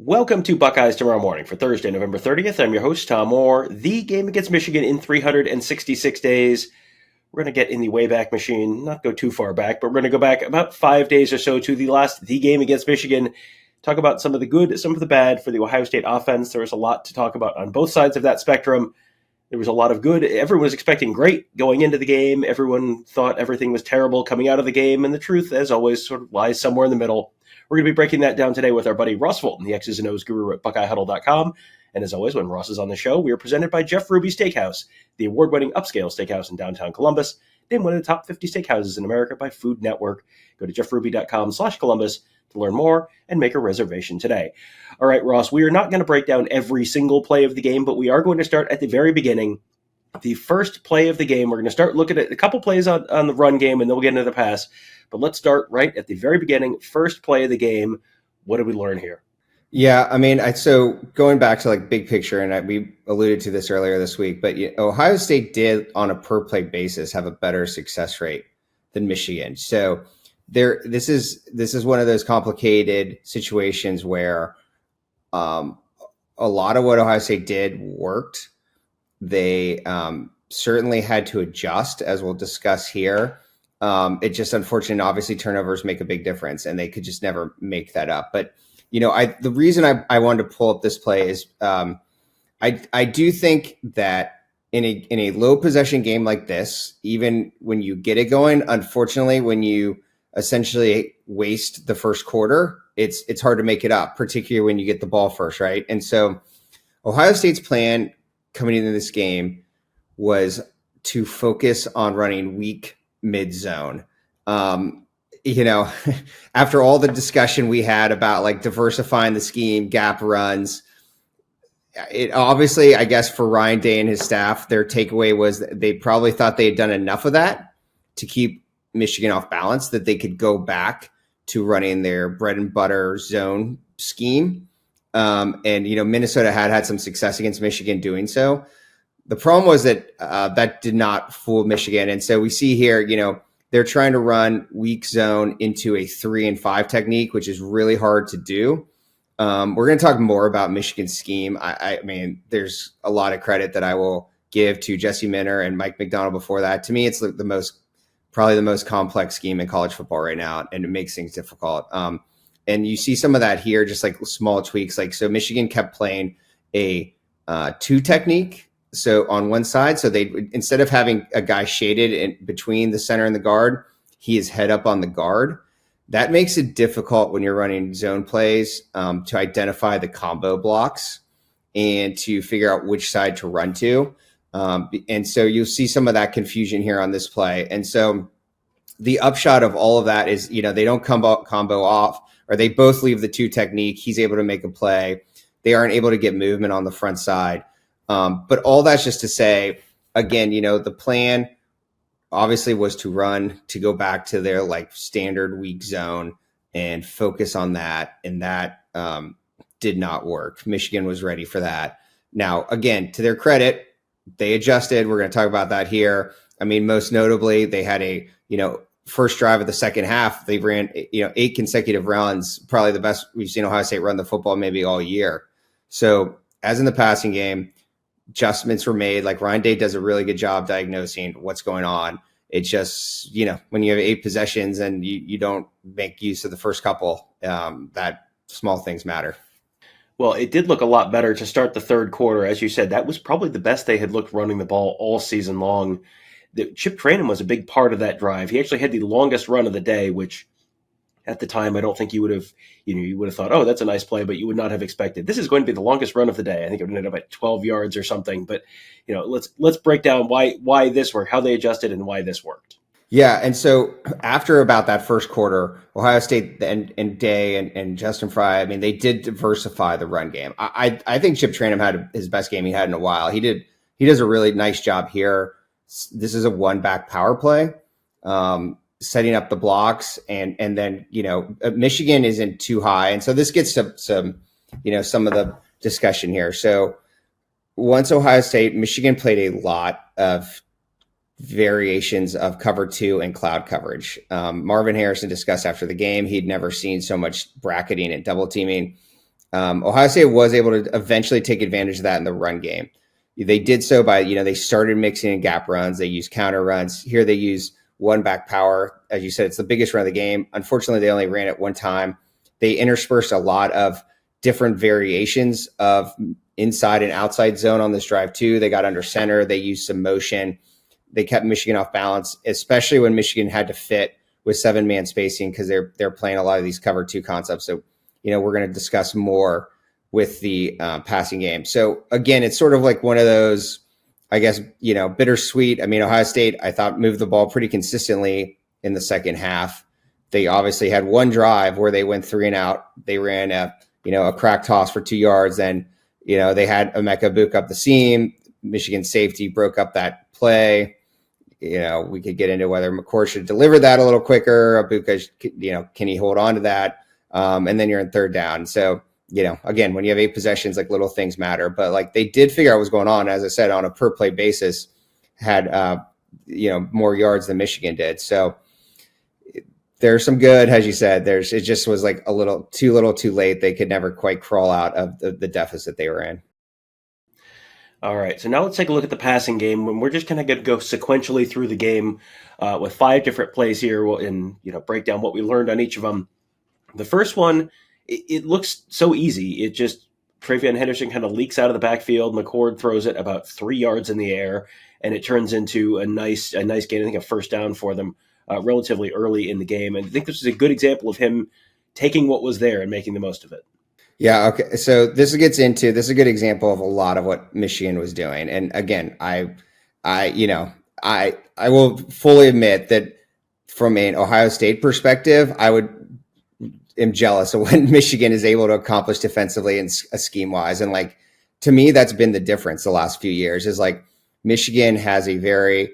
Welcome to Buckeyes Tomorrow Morning for Thursday, November 30th. I'm your host, Tom Orr. The game against Michigan in 366 days. We're going to get in the Wayback Machine, not go too far back, but we're going to go back about 5 days or so to the game against Michigan. Talk about some of the good, some of the bad for the Ohio State offense. There was a lot to talk about on both sides of that spectrum. There was a lot of good. Everyone was expecting great going into the game. Everyone thought everything was terrible coming out of the game. And the truth, as always, sort of lies somewhere in the middle. We're going to be breaking that down today with our buddy Ross Fulton, the X's and O's guru at BuckeyeHuddle.com. And as always, when Ross is on the show, we are presented by Jeff Ruby Steakhouse, the award-winning upscale steakhouse in downtown Columbus, named one of the top 50 steakhouses in America by Food Network. Go to jeffruby.com/Columbus to learn more and make a reservation today. All right, Ross, we are not going to break down every single play of the game, but we are going to start at the very beginning. The first play of the game, we're going to start looking at a couple plays on the run game, and then we'll get into the pass. But let's start right at the very beginning. First play of the game. What did we learn here? Yeah, I mean, so going back to like big picture, and we alluded to this earlier this week, but Ohio State did on a per play basis have a better success rate than Michigan. So this is one of those complicated situations where a lot of what Ohio State did worked. They certainly had to adjust, as we'll discuss here. It just unfortunate, obviously turnovers make a big difference and they could just never make that up. But, the reason I wanted to pull up this play is I do think that in a low possession game like this, even when you get it going, unfortunately, when you essentially waste the first quarter, it's hard to make it up, particularly when you get the ball first, right? And so Ohio State's plan coming into this game was to focus on running weak mid zone. After all the discussion we had about like diversifying the scheme, gap runs, it obviously, I guess for Ryan Day and his staff, their takeaway was that they probably thought they had done enough of that to keep Michigan off balance, that they could go back to running their bread and butter zone scheme. Minnesota had some success against Michigan doing so. The problem was that that did not fool Michigan. And so we see here, they're trying to run weak zone into a 3 and 5 technique, which is really hard to do. We're going to talk more about Michigan's scheme. I mean, there's a lot of credit that I will give to Jesse Minter and Mike McDonald before that. To me, it's probably the most complex scheme in college football right now, and it makes things difficult. And you see some of that here, just like small tweaks. Like, so Michigan kept playing a 2 technique. So on one side, so they, instead of having a guy shaded in between the center and the guard, he is head up on the guard. That makes it difficult when you're running zone plays to identify the combo blocks and to figure out which side to run to. And so you'll see some of that confusion here on this play. And so the upshot of all of that is, they don't combo off, or they both leave the 2 technique. He's able to make a play. They aren't able to get movement on the front side. But all that's just to say, again, the plan obviously was to go back to their like standard weak zone and focus on that. And that did not work. Michigan was ready for that. Now, again, to their credit, they adjusted. We're going to talk about that here. I mean, most notably, they had a, first drive of the second half. They ran, 8 consecutive runs, probably the best we've seen Ohio State run the football maybe all year. So as in the passing game, adjustments were made. Like Ryan Day does a really good job diagnosing what's going on. It's just, when you have 8 possessions and you don't make use of the first couple, that small things matter. Well, it did look a lot better to start the third quarter. As you said, that was probably the best they had looked running the ball all season long. Chip Trayanum was a big part of that drive. He actually had the longest run of the day, which at the time, I don't think you would have thought, oh, that's a nice play, but you would not have expected. This is going to be the longest run of the day. I think it ended up at 12 yards or something. But let's break down why this worked, how they adjusted, and why this worked. Yeah, and so after about that first quarter, Ohio State and Day and Justin Fry, I mean, they did diversify the run game. I think Chip Trayanum had his best game he had in a while. He does a really nice job here. This is a 1-back power play. Setting up the blocks, and then Michigan isn't too high, and so this gets some some of the discussion here. So once Michigan played a lot of variations of cover 2 and cloud coverage. Marvin Harrison discussed after the game he'd never seen so much bracketing and double teaming. Ohio State was able to eventually take advantage of that in the run game. They did so by, they started mixing in gap runs. They use counter runs. Here they use one back power. As you said, it's the biggest run of the game. Unfortunately, they only ran it one time. They interspersed a lot of different variations of inside and outside zone on this drive too. They got under center. They used some motion. They kept Michigan off balance, especially when Michigan had to fit with 7-man spacing because they're playing a lot of these cover 2 concepts. So, we're going to discuss more with the passing game. So again, it's sort of like one of those, I guess, bittersweet. I mean, Ohio State, I thought, moved the ball pretty consistently in the second half. They obviously had one drive where they went 3 and out. They ran a crack toss for 2 yards. Then, they had Emeka up the seam. Michigan safety broke up that play. We could get into whether McCord should deliver that a little quicker. Abuka, can he hold on to that? And then you're in 3rd down. So, again, when you have 8 possessions, like, little things matter. But, like, they did figure out what was going on. As I said, on a per play basis, had more yards than Michigan did. So there's some good, as you said. It just was like a little too late. They could never quite crawl out of the deficit they were in. All right, so now let's take a look at the passing game. When we're just kind of going to go sequentially through the game with 5 different plays here, and break down what we learned on each of them. The first one, it looks so easy. It just Travion Henderson kind of leaks out of the backfield. McCord throws it about 3 yards in the air, and it turns into a nice gain. I think a first down for them relatively early in the game. And I think this is a good example of him taking what was there and making the most of it. Yeah. Okay. So this is a good example of a lot of what Michigan was doing. And again, I will fully admit that from an Ohio State perspective, am jealous of what Michigan is able to accomplish defensively and scheme wise. And, like, to me, that's been the difference the last few years is, like, Michigan has a very,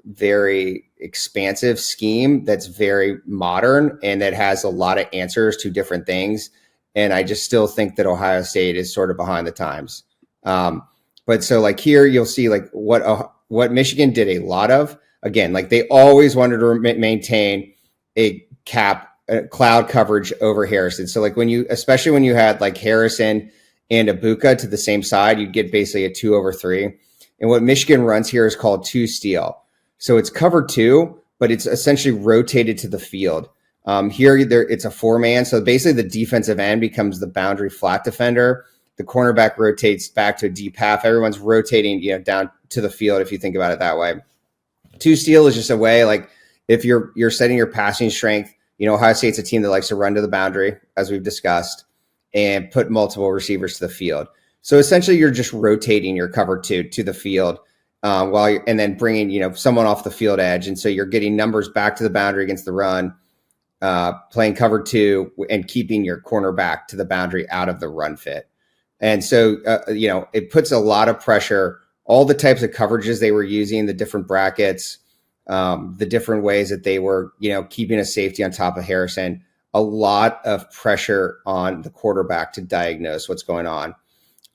very expansive scheme that's very modern and that has a lot of answers to different things. And I just still think that Ohio State is sort of behind the times. But so, like, here you'll see, like, what Michigan did a lot of. Again, like, they always wanted to maintain a cloud coverage over Harrison. So, like, especially when you had, like, Harrison and Abuka to the same side, you'd get basically a 2/3. And what Michigan runs here is called 2 steal. So it's cover 2, but it's essentially rotated to the field. Here, it's a 4-man. So basically the defensive end becomes the boundary flat defender. The cornerback rotates back to a deep half. Everyone's rotating, down to the field, if you think about it that way. 2 steal is just a way, like, if you're setting your passing strength, Ohio State's a team that likes to run to the boundary, as we've discussed, and put multiple receivers to the field. So essentially you're just rotating your cover 2 to the field and then bringing, someone off the field edge. And so you're getting numbers back to the boundary against the run, playing cover 2 and keeping your cornerback to the boundary out of the run fit. And so, it puts a lot of pressure, all the types of coverages they were using, the different brackets, the different ways that they were, keeping a safety on top of Harrison, a lot of pressure on the quarterback to diagnose what's going on.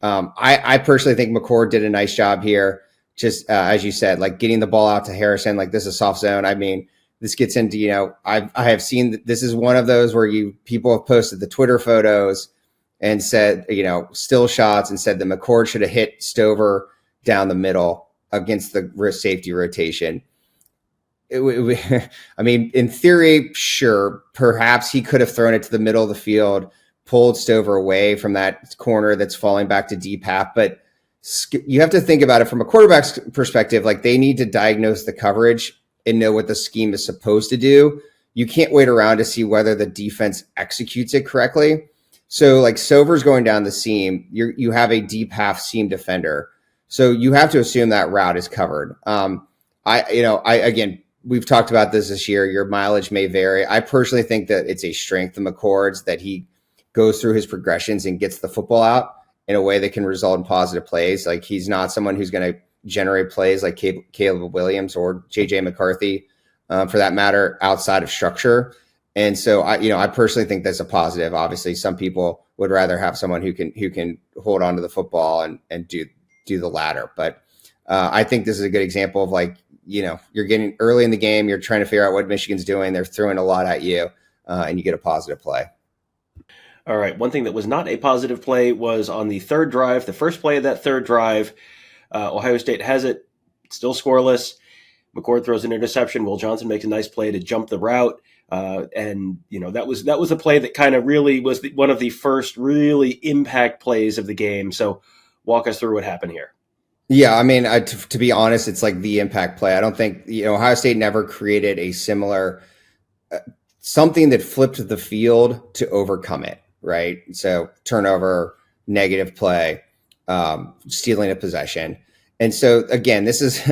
I personally think McCord did a nice job here. Just as you said, like, getting the ball out to Harrison, like, this is soft zone. I mean, this gets into, I have seen this is one of those where people have posted the Twitter photos and said, still shots and said that McCord should have hit Stover down the middle against the safety rotation. I mean, in theory, sure, perhaps he could have thrown it to the middle of the field, pulled Stover away from that corner that's falling back to deep half. But you have to think about it from a quarterback's perspective. Like, they need to diagnose the coverage and know what the scheme is supposed to do. You can't wait around to see whether the defense executes it correctly. So, like, Stover's going down the seam. You have a deep half seam defender. So you have to assume that route is covered. Again, we've talked about this year. Your mileage may vary. I personally think that it's a strength of McCord's that he goes through his progressions and gets the football out in a way that can result in positive plays. Like, he's not someone who's going to generate plays like Caleb Williams or JJ McCarthy, for that matter, outside of structure. And so I personally think that's a positive. Obviously, some people would rather have someone who can hold on to the football and do the latter. But I think this is a good example of, like, you're getting early in the game, you're trying to figure out what Michigan's doing. They're throwing a lot at you, and you get a positive play. All right. One thing that was not a positive play was on the third drive, the first play of that third drive. Ohio State has it, still scoreless. McCord throws an interception. Will Johnson makes a nice play to jump the route. And that was a play that kind of really was one of the first really impact plays of the game. So walk us through what happened here. Yeah, I mean, to be honest, it's like the impact play. I don't think Ohio State never created a similar something that flipped the field to overcome it, right? So turnover, negative play, stealing a possession. And so again, this is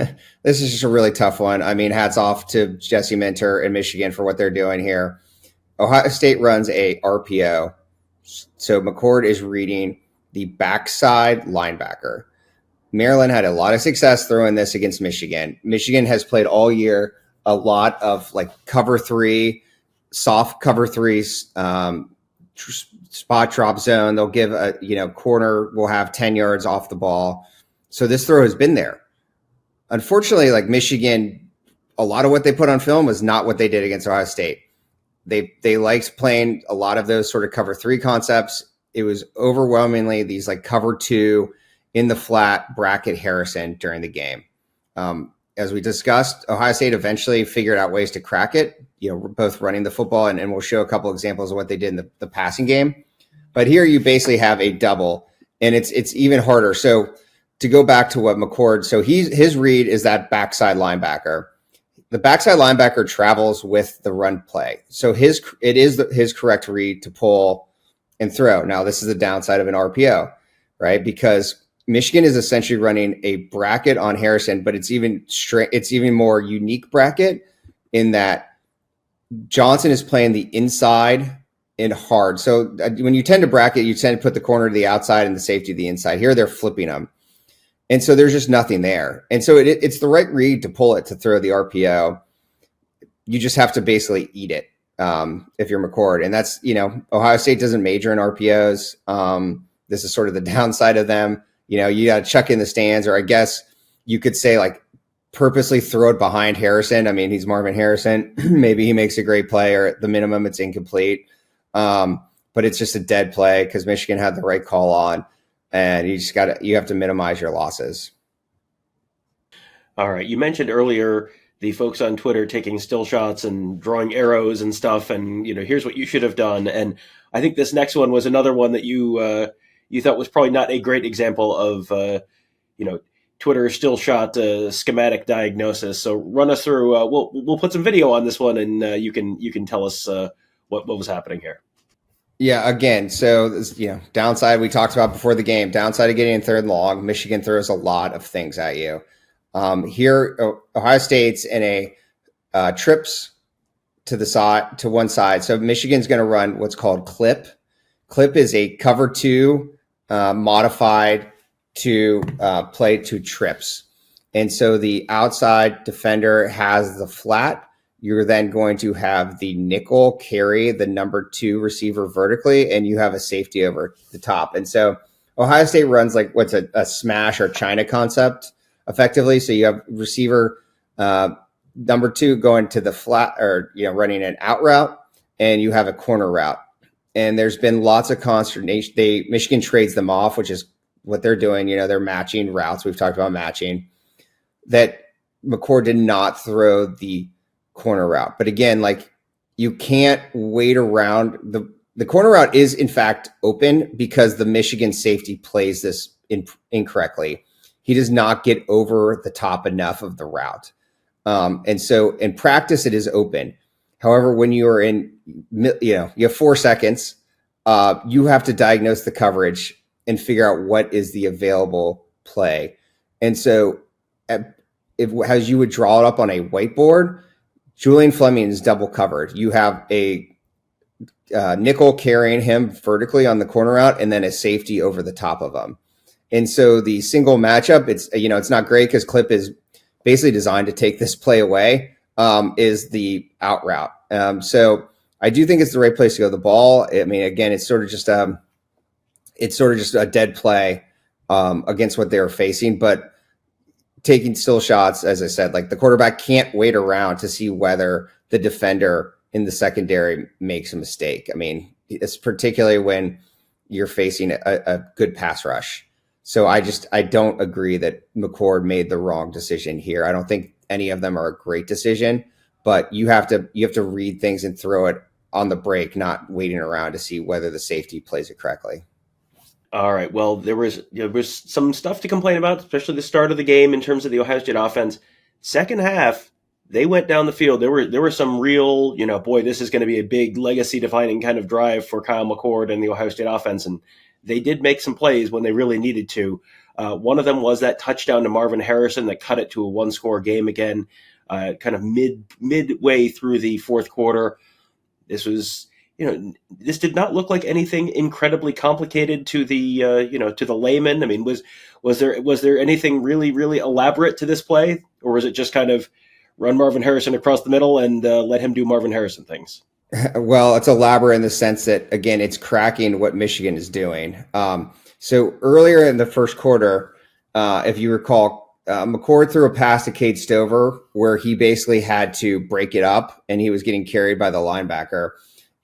this is just a really tough one. I mean, hats off to Jesse Minter and Michigan for what they're doing here. Ohio State runs a RPO. So McCord is reading the backside linebacker. Maryland had a lot of success throwing this against Michigan. Michigan has played all year a lot of like cover three, soft cover threes, spot drop zone. They'll give corner will have 10 yards off the ball. So this throw has been there. Unfortunately, like Michigan, a lot of what they put on film was not what they did against Ohio State. They liked playing a lot of those sort of cover three concepts. It was overwhelmingly these like cover two in the flat bracket Harrison during the game. As we discussed, Ohio State eventually figured out ways to crack it, both running the football and we'll show a couple examples of what they did in the passing game. But here you basically have a double and it's even harder. So to go back to what McCord, so his read is that backside linebacker. The backside linebacker travels with the run play. So it is his correct read to pull and throw. Now this is the downside of an RPO, right? Because Michigan is essentially running a bracket on Harrison, but it's even more unique bracket in that Johnson is playing the inside and hard. So when you tend to bracket, you tend to put the corner to the outside and the safety to the inside. Here they're flipping them. And so there's just nothing there. And so it's the right read to pull it to throw the RPO. You just have to basically eat it if you're McCord. And that's, Ohio State doesn't major in RPOs. This is sort of the downside of them. You got to chuck in the stands, or I guess you could say like purposely throw it behind Harrison. I mean, he's Marvin Harrison. Maybe he makes a great play, or at the minimum it's incomplete. But it's just a dead play because Michigan had the right call on, and you have to minimize your losses. All right. You mentioned earlier the folks on Twitter taking still shots and drawing arrows and stuff, and here's what you should have done. And I think this next one was another one that you thought was probably not a great example of, Twitter still shot schematic diagnosis. So run us through. We'll put some video on this one, and you can tell us what was happening here. Yeah, again, so this, downside we talked about before the game. Downside of getting in third and long. Michigan throws a lot of things at you. Here, Ohio State's in a trips to the side to one side. So Michigan's going to run what's called clip. Clip is a cover two modified to play to trips. And so the outside defender has the flat. You're then going to have the nickel carry the number two receiver vertically, and you have a safety over the top. And so Ohio State runs like what's a smash or China concept effectively. So you have receiver number two going to the flat, or running an out route, and you have a corner route. And there's been lots of consternation. Michigan trades them off, which is what they're doing. They're matching routes. We've talked about matching. That McCord did not throw the corner route. But again, like you can't wait around. The corner route is in fact open because the Michigan safety plays this incorrectly. He does not get over the top enough of the route. And so in practice, it is open. However, when you are you have 4 seconds, you have to diagnose the coverage and figure out what is the available play. And so as you would draw it up on a whiteboard, Julian Fleming is double covered. You have a nickel carrying him vertically on the corner route, and then a safety over the top of him. And so the single matchup, it's not great because Clip is basically designed to take this play away, is the out route. So I do think it's the right place to go. The ball, I mean, again, it's sort of just a dead play against what they were facing, but taking still shots, as I said, like the quarterback can't wait around to see whether the defender in the secondary makes a mistake. I mean, it's particularly when you're facing a good pass rush. So I don't agree that McCord made the wrong decision here. I don't think any of them are a great decision, but you have to read things and throw it on the break, not waiting around to see whether the safety plays it correctly. All right. Well, there was some stuff to complain about, especially the start of the game in terms of the Ohio State offense. Second half, they went down the field. There were some real, boy, this is going to be a big legacy defining kind of drive for Kyle McCord and the Ohio State offense, and they did make some plays when they really needed to. One of them was that touchdown to Marvin Harrison that cut it to a one-score game again, kind of midway through the fourth quarter. This did not look like anything incredibly complicated to the layman. I mean, was there anything really, really elaborate to this play, or was it just kind of run Marvin Harrison across the middle and let him do Marvin Harrison things? Well, it's elaborate in the sense that, again, it's cracking what Michigan is doing. So earlier in the first quarter, if you recall, McCord threw a pass to Cade Stover where he basically had to break it up, and he was getting carried by the linebacker.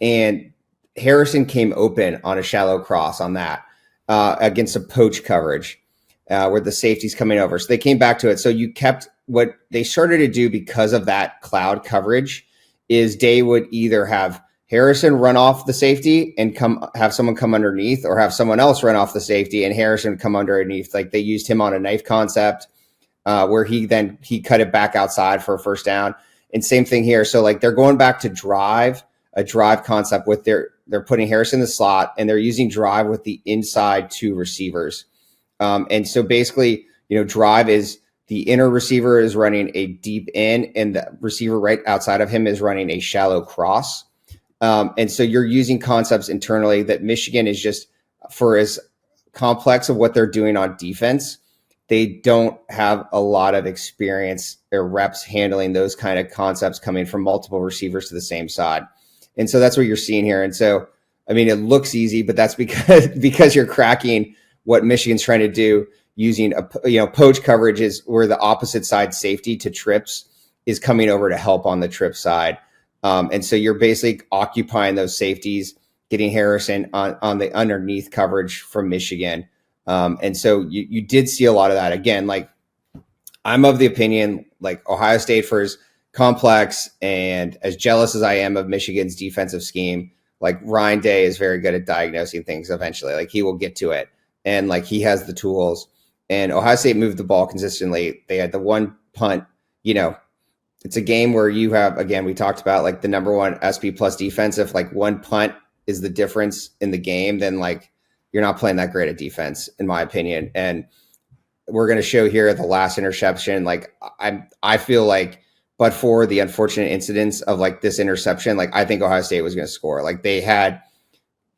And Harrison came open on a shallow cross on that against a poach coverage where the safety's coming over. So they came back to it. So you kept what they started to do because of that cloud coverage is they would either have Harrison run off the safety and have someone come underneath, or have someone else run off the safety and Harrison come underneath. Like they used him on a knife concept where he cut it back outside for a first down. And same thing here. So like they're going back to a drive concept with they're putting Harrison in the slot and they're using drive with the inside two receivers. And so basically, drive is the inner receiver is running a deep in and the receiver right outside of him is running a shallow cross. And so you're using concepts internally that Michigan is just, for as complex of what they're doing on defense, they don't have a lot of experience or reps handling those kind of concepts coming from multiple receivers to the same side. And so that's what you're seeing here. And so, I mean, it looks easy, but that's because you're cracking what Michigan's trying to do using poach coverage is where the opposite side safety to trips is coming over to help on the trip side. And so you're basically occupying those safeties, getting Harrison on the underneath coverage from Michigan. And so you did see a lot of that. Again, like I'm of the opinion, like Ohio State, for as complex and as jealous as I am of Michigan's defensive scheme, like Ryan Day is very good at diagnosing things eventually. Like he will get to it. And like he has the tools. And Ohio State moved the ball consistently. They had the one punt, it's a game where you have, again, we talked about like the number one SP plus defense. If like one punt is the difference in the game, then like you're not playing that great at defense, in my opinion. And we're going to show here the last interception. Like I feel like, but for the unfortunate incidents of like this interception, like I think Ohio State was going to score. Like they had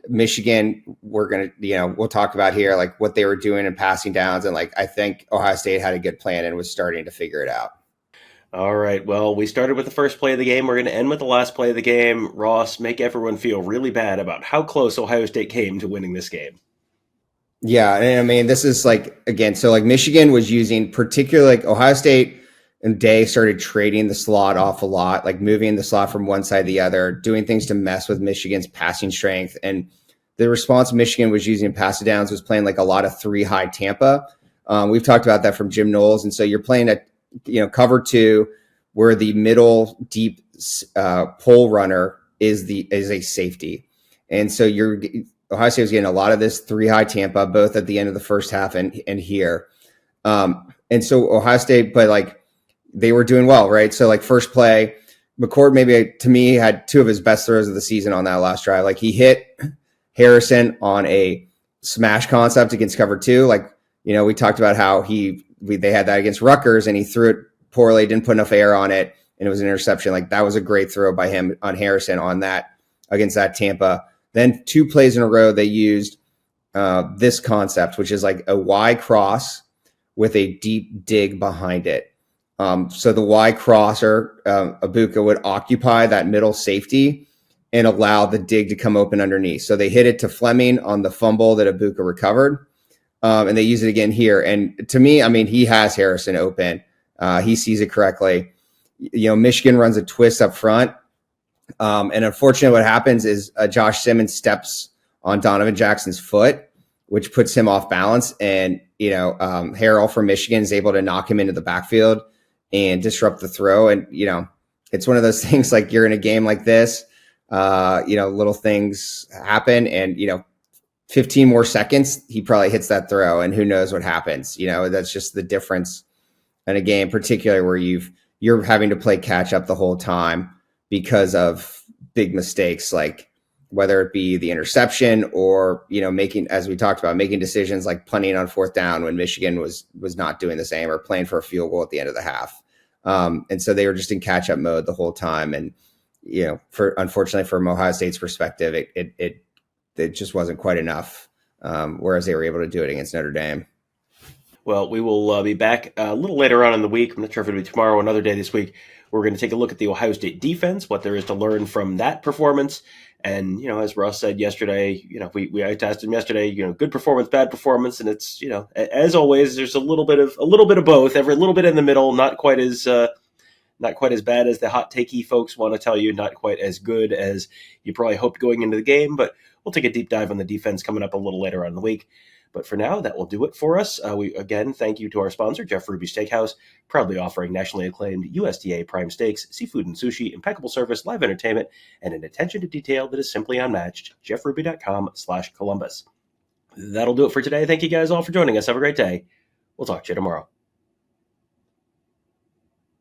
Michigan, we'll talk about here, like what they were doing in passing downs. And like, I think Ohio State had a good plan and was starting to figure it out. All right. Well, we started with the first play of the game. We're going to end with the last play of the game. Ross, make everyone feel really bad about how close Ohio State came to winning this game. Yeah. And I mean, this is like, again, so like Michigan was using particularly like Ohio State and Day started trading the slot off a lot, like moving the slot from one side to the other, doing things to mess with Michigan's passing strength. And the response Michigan was using in passing downs was playing like a lot of 3-high Tampa. We've talked about that from Jim Knowles. And so you're playing at, cover 2 where the middle deep pole runner is a safety. And so Ohio State was getting a lot of this 3-high Tampa, both at the end of the first half and here. And so Ohio State, but like they were doing well, right? So like first play, McCord maybe to me had 2 of his best throws of the season on that last drive. Like he hit Harrison on a smash concept against cover 2. Like, we talked about how they had that against Rutgers and he threw it poorly, didn't put enough air on it, and it was an interception. Like that was a great throw by him on Harrison on that against that Tampa. Then 2 plays in a row, they used this concept, which is like a Y cross with a deep dig behind it. So the Y crosser, Ibuka would occupy that middle safety and allow the dig to come open underneath. So they hit it to Fleming on the fumble that Ibuka recovered. And they use it again here. And to me, I mean, he has Harrison open. He sees it correctly. Michigan runs a twist up front. And unfortunately, what happens is Josh Simmons steps on Donovan Jackson's foot, which puts him off balance. And, Harrell from Michigan is able to knock him into the backfield and disrupt the throw. And, it's one of those things like you're in a game like this, little things happen and, 15 more seconds, he probably hits that throw and who knows what happens. That's just the difference in a game, particularly where you're having to play catch up the whole time because of big mistakes, like whether it be the interception or, making, as we talked about, making decisions like punting on fourth down when Michigan was not doing the same, or playing for a field goal at the end of the half. And so they were just in catch up mode the whole time. And, unfortunately from Ohio State's perspective, it just wasn't quite enough. Whereas they were able to do it against Notre Dame. Well, we will be back a little later on in the week. I'm not sure if it'll be tomorrow or another day this week. We're going to take a look at the Ohio State defense, what there is to learn from that performance. And, as Russ said yesterday, we asked him yesterday, good performance, bad performance. And it's, as always, there's a little bit of both, every little bit in the middle, not quite as bad as the hot takey folks want to tell you, not quite as good as you probably hoped going into the game. But we'll take a deep dive on the defense coming up a little later on in the week. But for now, that will do it for us. We again thank you to our sponsor, Jeff Ruby Steakhouse, proudly offering nationally acclaimed U.S.D.A. prime steaks, seafood and sushi, impeccable service, live entertainment, and an attention to detail that is simply unmatched. JeffRuby.com/Columbus. That'll do it for today. Thank you guys all for joining us. Have a great day. We'll talk to you tomorrow.